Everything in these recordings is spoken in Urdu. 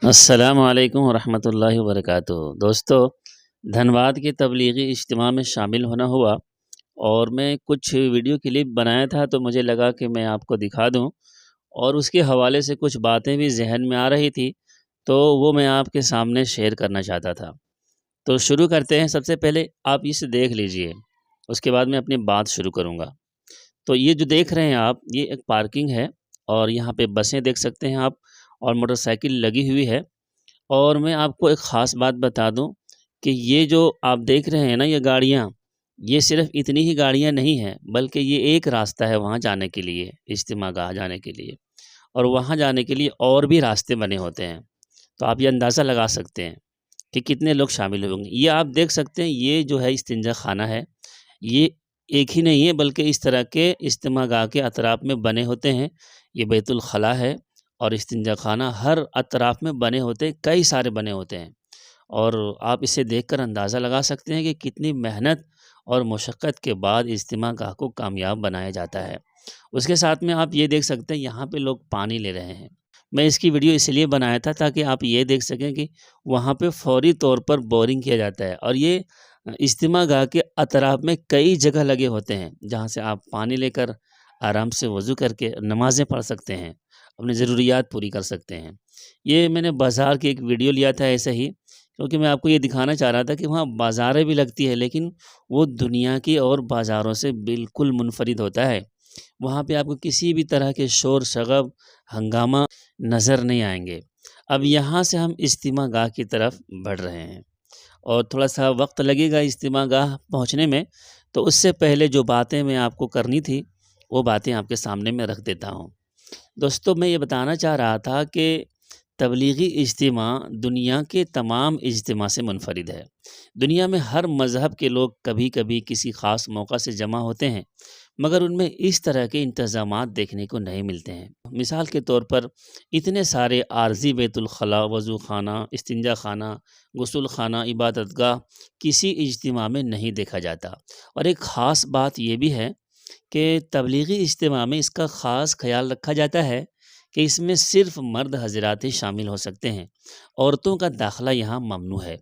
السلام علیکم ورحمۃ اللہ وبرکاتہ۔ دوستو، دھنباد کے تبلیغی اجتماع میں شامل ہونا ہوا اور میں کچھ ویڈیو کلپ بنایا تھا، تو مجھے لگا کہ میں آپ کو دکھا دوں، اور اس کے حوالے سے کچھ باتیں بھی ذہن میں آ رہی تھی، تو وہ میں آپ کے سامنے شیئر کرنا چاہتا تھا۔ تو شروع کرتے ہیں۔ سب سے پہلے آپ اسے دیکھ لیجئے، اس کے بعد میں اپنی بات شروع کروں گا۔ تو یہ جو دیکھ رہے ہیں آپ، یہ ایک پارکنگ ہے، اور یہاں پہ بسیں دیکھ سکتے ہیں آپ، اور موٹر سائیکل لگی ہوئی ہے۔ اور میں آپ کو ایک خاص بات بتا دوں کہ یہ جو آپ دیکھ رہے ہیں نا، یہ گاڑیاں، یہ صرف اتنی ہی گاڑیاں نہیں ہیں، بلکہ یہ ایک راستہ ہے وہاں جانے کے لیے، اجتماع گاہ جانے کے لیے، اور وہاں جانے کے لیے اور بھی راستے بنے ہوتے ہیں۔ تو آپ یہ اندازہ لگا سکتے ہیں کہ کتنے لوگ شامل ہوں گے۔ یہ آپ دیکھ سکتے ہیں، یہ جو ہے استنجا خانہ ہے۔ یہ ایک ہی نہیں ہے، بلکہ اس طرح کے اجتماع گاہ کے اطراف میں بنے ہوتے ہیں۔ یہ بیت الخلاء ہے، اور استنجا خانہ ہر اطراف میں بنے ہوتے ہیں، کئی سارے بنے ہوتے ہیں، اور آپ اسے دیکھ کر اندازہ لگا سکتے ہیں کہ کتنی محنت اور مشقت کے بعد اجتماع گاہ کو کامیاب بنایا جاتا ہے۔ اس کے ساتھ میں آپ یہ دیکھ سکتے ہیں، یہاں پہ لوگ پانی لے رہے ہیں۔ میں اس کی ویڈیو اس لیے بنایا تھا تاکہ آپ یہ دیکھ سکیں کہ وہاں پہ فوری طور پر بورنگ کیا جاتا ہے، اور یہ اجتماع گاہ کے اطراف میں کئی جگہ لگے ہوتے ہیں جہاں سے آپ پانی لے کر آرام سے وضو کر کے نمازیں پڑھ سکتے ہیں، اپنی ضروریات پوری کر سکتے ہیں۔ یہ میں نے بازار کی ایک ویڈیو لیا تھا ایسے ہی، کیونکہ میں آپ کو یہ دکھانا چاہ رہا تھا کہ وہاں بازاریں بھی لگتی ہے، لیکن وہ دنیا کی اور بازاروں سے بالکل منفرد ہوتا ہے۔ وہاں پہ آپ کو کسی بھی طرح کے شور شغب، ہنگامہ نظر نہیں آئیں گے۔ اب یہاں سے ہم اجتماع گاہ کی طرف بڑھ رہے ہیں، اور تھوڑا سا وقت لگے گا اجتماع گاہ پہنچنے میں، تو اس سے پہلے جو باتیں میں آپ کو کرنی تھی، وہ باتیں آپ کے سامنے میں رکھ دیتا ہوں۔ دوستو، میں یہ بتانا چاہ رہا تھا کہ تبلیغی اجتماع دنیا کے تمام اجتماع سے منفرد ہے۔ دنیا میں ہر مذہب کے لوگ کبھی کبھی کسی خاص موقع سے جمع ہوتے ہیں، مگر ان میں اس طرح کے انتظامات دیکھنے کو نہیں ملتے ہیں۔ مثال کے طور پر، اتنے سارے عارضی بیت الخلاء، وضو خانہ، استنجا خانہ، غسل خانہ، عبادت گاہ کسی اجتماع میں نہیں دیکھا جاتا۔ اور ایک خاص بات یہ بھی ہے کہ تبلیغی اجتماع میں اس کا خاص خیال رکھا جاتا ہے کہ اس میں صرف مرد حضرات ہی شامل ہو سکتے ہیں، عورتوں کا داخلہ یہاں ممنوع ہے۔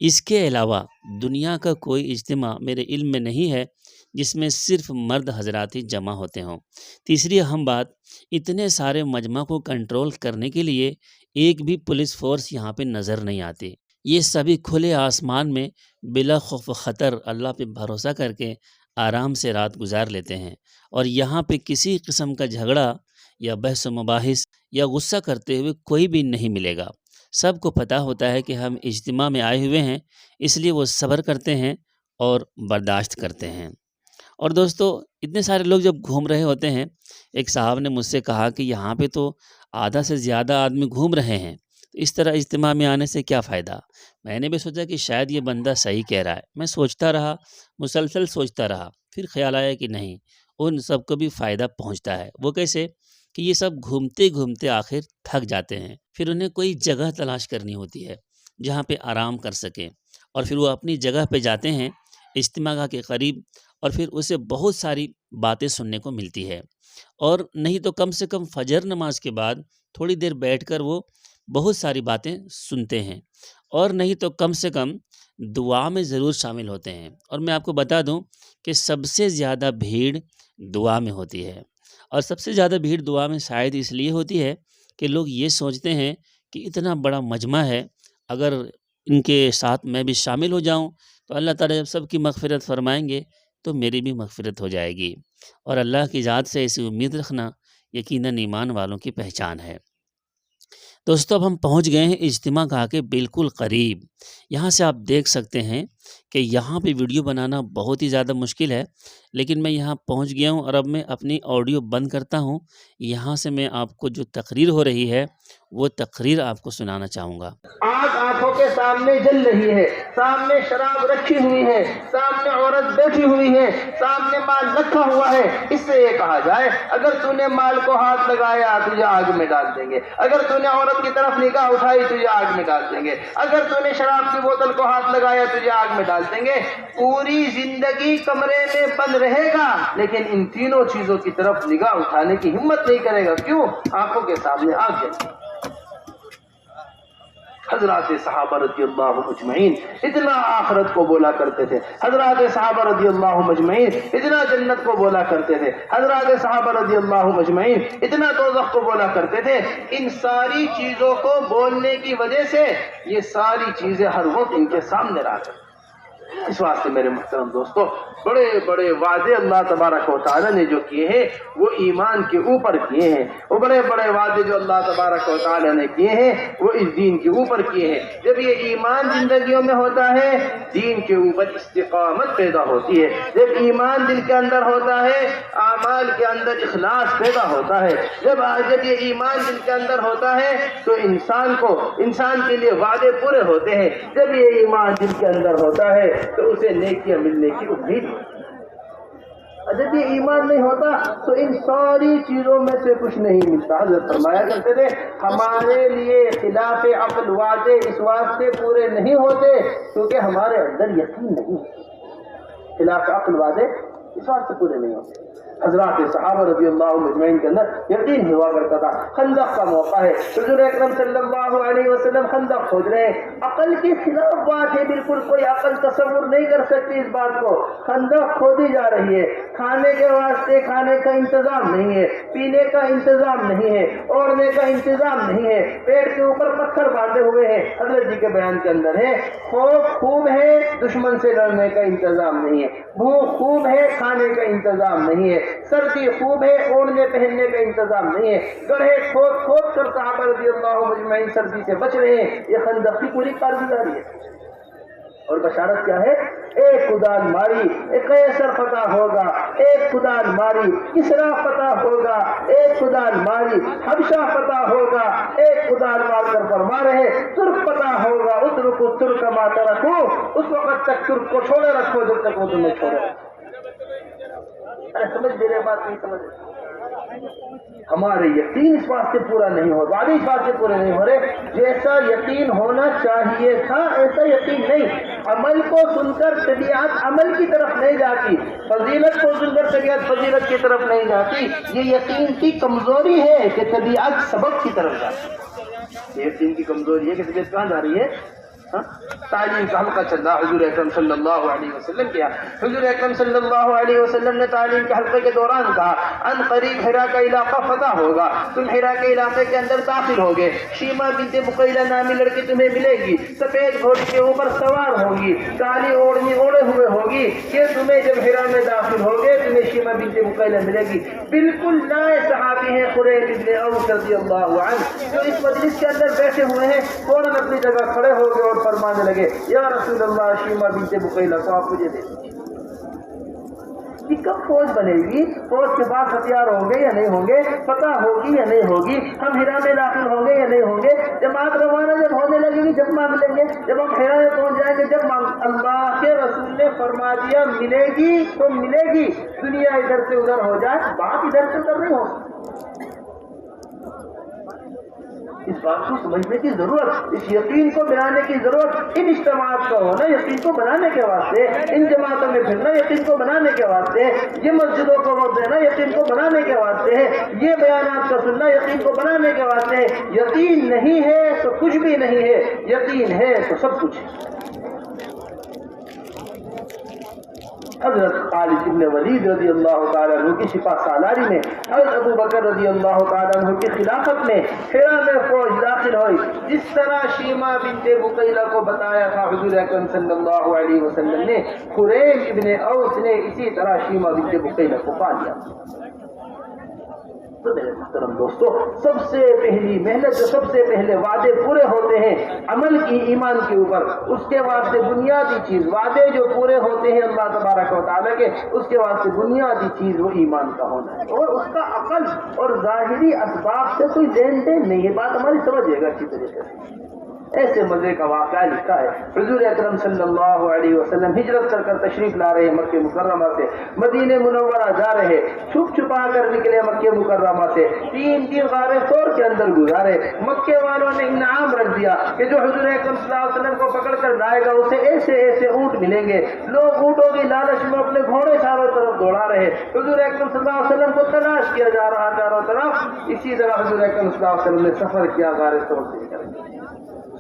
اس کے علاوہ دنیا کا کوئی اجتماع میرے علم میں نہیں ہے جس میں صرف مرد حضرات ہی جمع ہوتے ہوں۔ تیسری اہم بات، اتنے سارے مجمع کو کنٹرول کرنے کے لیے ایک بھی پولیس فورس یہاں پہ نظر نہیں آتی۔ یہ سبھی کھلے آسمان میں بلا خوف و خطر اللہ پہ بھروسہ کر کے آرام سے رات گزار لیتے ہیں، اور یہاں پہ کسی قسم کا جھگڑا یا بحث و مباحث یا غصہ کرتے ہوئے کوئی بھی نہیں ملے گا۔ سب کو پتہ ہوتا ہے کہ ہم اجتماع میں آئے ہوئے ہیں، اس لیے وہ صبر کرتے ہیں اور برداشت کرتے ہیں۔ اور دوستو، اتنے سارے لوگ جب گھوم رہے ہوتے ہیں، ایک صاحب نے مجھ سے کہا کہ یہاں پہ تو آدھا سے زیادہ آدمی گھوم رہے ہیں، تو اس طرح اجتماع میں آنے سے کیا فائدہ؟ میں نے بھی سوچا کہ شاید یہ بندہ صحیح کہہ رہا ہے۔ میں سوچتا رہا، مسلسل سوچتا رہا، پھر خیال آیا کہ نہیں، ان سب کو بھی فائدہ پہنچتا ہے۔ وہ کیسے؟ کہ یہ سب گھومتے گھومتے آخر تھک جاتے ہیں، پھر انہیں کوئی جگہ تلاش کرنی ہوتی ہے جہاں پہ آرام کر سکیں، اور پھر وہ اپنی جگہ پہ جاتے ہیں اجتماع گاہ کے قریب، اور پھر اسے بہت ساری باتیں سننے کو ملتی ہے، اور نہیں تو کم سے کم فجر نماز کے بعد تھوڑی دیر بیٹھ کر وہ بہت ساری باتیں سنتے ہیں، اور نہیں تو کم سے کم دعا میں ضرور شامل ہوتے ہیں۔ اور میں آپ کو بتا دوں کہ سب سے زیادہ بھیڑ دعا میں ہوتی ہے، اور سب سے زیادہ بھیڑ دعا میں شاید اس لیے ہوتی ہے کہ لوگ یہ سوچتے ہیں کہ اتنا بڑا مجمع ہے، اگر ان کے ساتھ میں بھی شامل ہو جاؤں تو اللہ تعالیٰ جب سب کی مغفرت فرمائیں گے تو میری بھی مغفرت ہو جائے گی، اور اللہ کی ذات سے ایسی امید رکھنا یقیناً ایمان والوں کی پہچان ہے۔ دوستو، اب ہم پہنچ گئے ہیں اجتماع گاہ کے بالکل قریب۔ یہاں سے آپ دیکھ سکتے ہیں کہ یہاں پہ ویڈیو بنانا بہت ہی زیادہ مشکل ہے، لیکن میں یہاں پہنچ گیا ہوں، اور اب میں اپنی آڈیو بند کرتا ہوں۔ یہاں سے میں آپ کو جو تقریر ہو رہی ہے وہ تقریر آپ کو سنانا چاہوں گا۔ آگ آنکھوں کے سامنے جل رہی ہے، سامنے شراب رکھی ہوئی ہے، سامنے عورت بیٹھی ہوئی ہے، سامنے مال رکھا ہوا ہے۔ اس سے یہ کہا جائے اگر تو نے مال کو ہاتھ لگایا تجھے آگ میں ڈال دیں گے، اگر تو نے عورت کی طرف نگاہ اٹھائی تجھے آگ میں ڈال دیں گے، اگر تو نے شراب کی بوتل کو ہاتھ لگایا تجھے آگ میں ڈال دیں گے۔ پوری زندگی کمرے میں بند رہے گا، لیکن ان تینوں چیزوں کی طرف نگاہ اٹھانے کی ہمت نہیں کرے گا۔ کیوں؟ آنکھوں کے سامنے آگ جل رہی ہے۔ حضرات صحابہ رضی اللہ مجمعین اتنا آخرت کو بولا کرتے تھے، حضرات صحابہ رضی اللہ مجمعین اتنا جنت کو بولا کرتے تھے، حضرات صحابہ رضی اللہ مجمعین اتنا دوزخ کو بولا کرتے تھے۔ ان ساری چیزوں کو بولنے کی وجہ سے یہ ساری چیزیں ہر وقت ان کے سامنے رہا کرتی۔ اس واسطے میرے محترم دوستو، بڑے بڑے وعدے اللہ تبارک و تعالیٰ نے جو کیے ہیں وہ ایمان کے اوپر کیے ہیں، وہ بڑے بڑے وعدے جو اللہ تبارک و تعالیٰ نے کیے ہیں وہ اس دین کے اوپر کیے ہیں۔ جب یہ ایمان زندگیوں میں ہوتا ہے دین کے اوپر استقامت پیدا ہوتی ہے، جب ایمان دل کے اندر ہوتا ہے اعمال کے اندر اخلاص پیدا ہوتا ہے، جب یہ ایمان دل کے اندر ہوتا ہے تو انسان کے لیے وعدے پورے ہوتے ہیں، جب یہ ایمان دل کے اندر ہوتا ہے تو اسے نیکیاں ملنے کی امید ہوتی ہے۔ جب یہ ایمان نہیں ہوتا تو ان ساری چیزوں میں سے کچھ نہیں ملتا۔ حضرت فرمایا کرتے تھے ہمارے لیے خلاف عقل وعدے اس واسطے پورے نہیں ہوتے کیونکہ ہمارے اندر یقین نہیں، خلاف عقل وعدے اس واسطے پورے نہیں ہوتے۔ حضرات صحابہ رضی اللہ مجمعین کے اندر یقین ہوا کرتا تھا۔ خندق کا موقع ہے، حضور اکرم صلی اللہ علیہ وسلم خندق کھود رہے ہیں، عقل کے خلاف بات ہے، بالکل کوئی عقل تصور نہیں کر سکتی اس بات کو۔ خندق کھودی جا رہی ہے، کھانے کے واسطے کھانے کا انتظام نہیں ہے، پینے کا انتظام نہیں ہے، اوڑھنے کا انتظام نہیں ہے، پیٹ کے اوپر پتھر باندھے ہوئے ہیں۔ حضرت جی کے بیان کے اندر ہے خوف خوب ہے، دشمن سے لڑنے کا انتظام نہیں ہے، بھوک خوب ہے، کھانے کا انتظام نہیں ہے، سردی خوب ہے، اوڑھنے پہننے کا انتظام نہیں ہے، گڑھے کھود کھود کر صحابہ رضی اللہ مجمعین سردی سے بچ رہے ہیں۔ یہ خندق کی پوری کارگزاری ہے۔ اور بشارت کیا ہے؟ ایک کدال ماری قیصر فتح ہوگا، ایک کدال ماری کسریٰ فتح ہوگا، ایک کدال ماری حبشہ فتح ہوگا، ایک کدال مار کر فرما رہے ترک فتح ہوگا، اترکو ترک ما ترکو، اس وقت تک ترک کو چھوڑے رکھو جب تک وہ تمہیں چھوڑے رکھو۔ سمجھ میرے بات نہیں سمجھ؟ ہمارے یقین اس بات سے پورا نہیں ہو، وعدے اس بات سے پورے نہیں ہو رہے۔ جیسا یقین ہونا چاہیے تھا ایسا یقین نہیں۔ عمل کو سن کر طبیعت عمل کی طرف نہیں جاتی، فضیلت کو سن کر طبیعت فضیلت کی طرف نہیں جاتی۔ یہ یقین کی کمزوری ہے کہ طبیعت سبق کی طرف جاتی ہے۔ یہ یقین کی کمزوری ہے کہ طبیعت کہاں جا رہی ہے؟ تعلیم کا حلقہ چل رہا، حضور اکرم صلی اللہ علیہ وسلم کیا؟ حضور اکرم صلی اللہ علیہ وسلم نے تعلیم کے حلقے کے دوران کہا ان قریب حرا کا علاقہ فتح ہوگا، تم حرا کے علاقے کے اندر داخل ہوگے، شیما بنت بقیلہ نامی لڑکی تمہیں ملے گی، سفید گھوڑے کے اوپر سوار ہوگی، کالی اوڑھنی اوڑھے ہوئے ہوگی، یہ تمہیں جب حرا میں داخل ہوگے تمہیں شیما بنت بقیلہ ملے گی۔ بالکل نئے صحابی ہیں قریب بن اوس رضی اللہ عنہ جو اس مجلس کے اندر بیٹھے ہوئے ہیں، فوراً اپنی جگہ کھڑے ہو گئے اور فرمانے لگے یا رسول اللہ شیما بنت بقیلہ کو آپ مجھے دے دیجیے۔ کہ کب فوج بنے گی، فوج کے پاس ہتھیار ہوں گے یا نہیں ہوں گے، فتح ہوگی یا نہیں ہوگی، ہم حرا میں داخل ہوں گے یا نہیں ہوں گے، جماعت روانہ جب ہونے لگے گی جب مانگ لیں گے، جب ہم حرا میں پہنچ جائیں گے جب مانگ۔ اللہ کے رسول نے فرما دیا ملے گی تو ملے گی، دنیا ادھر سے ادھر ہو جائے بات ادھر سے ادھر نہیں ہو۔ اس بات کو سمجھنے کی ضرورت، اس یقین کو بنانے کی ضرورت، ان اجتماعات کا ہونا یقین کو بنانے کے واسطے، ان جماعتوں میں پھرنا یقین کو بنانے کے واسطے، یہ مسجدوں کو وقت دینا یقین کو بنانے کے واسطے ہے، یہ بیانات کا سننا یقین کو بنانے کے واسطے ہے۔ یقین نہیں ہے تو کچھ بھی نہیں ہے، یقین ہے تو سب کچھ ہے۔ حضرت خالد بن ولید رضی اللہ تعالیٰ عنہ کی سپہ سالاری میں، حضرت ابو بکر رضی اللہ تعالیٰ عنہ کی خلافت میں حرا میں فوج داخل ہوئی۔ جس طرح شیما بنت بقیلہ کو بتایا تھا حضور اکرم صلی اللہ علیہ وسلم نے، خریم ابن اوس نے اسی طرح شیما بنت بقیلہ کو پا لیا۔ تو میرے محترم دوستو، سب سے پہلی محنت جو سب سے پہلے وعدے پورے ہوتے ہیں عمل کی ایمان کے اوپر، اس کے واسطے بنیادی چیز وعدے جو پورے ہوتے ہیں اللہ تبارک و تعالیٰ کے، اس کے واسطے بنیادی چیز وہ ایمان کا ہونا ہے، اور اس کا عقل اور ظاہری اسباب سے کوئی لین دین نہیں ہے۔ بات ہماری سمجھیے گا اچھی طریقے سے۔ ایسے مزے کا واقعہ لکھا ہے، حضور اکرم صلی اللہ علیہ وسلم ہجرت کر مشریف لا رہے ہیں مکہ مکرمہ سے، مدینہ منورہ جا رہے، چھپ چھپا کر نکلے مکہ مکرمہ سے، 3 دن غار ثور کے اندر گزارے۔ مکے والوں نے انعام رکھ دیا کہ جو حضور اکرم صلی اللہ علیہ وسلم کو پکڑ کر لائے گا اسے ایسے ایسے اونٹ ملیں گے۔ لوگ اونٹوں کی لالچ میں اپنے گھوڑے چاروں طرف دوڑا رہے، حضور اکرم صلی اللہ علیہ وسلم کو تلاش کیا جا رہا چاروں طرف۔ اسی طرح حضور اکرم صلی اللہ علیہ وسلم نے سفر کیا غار ثور سے نکل۔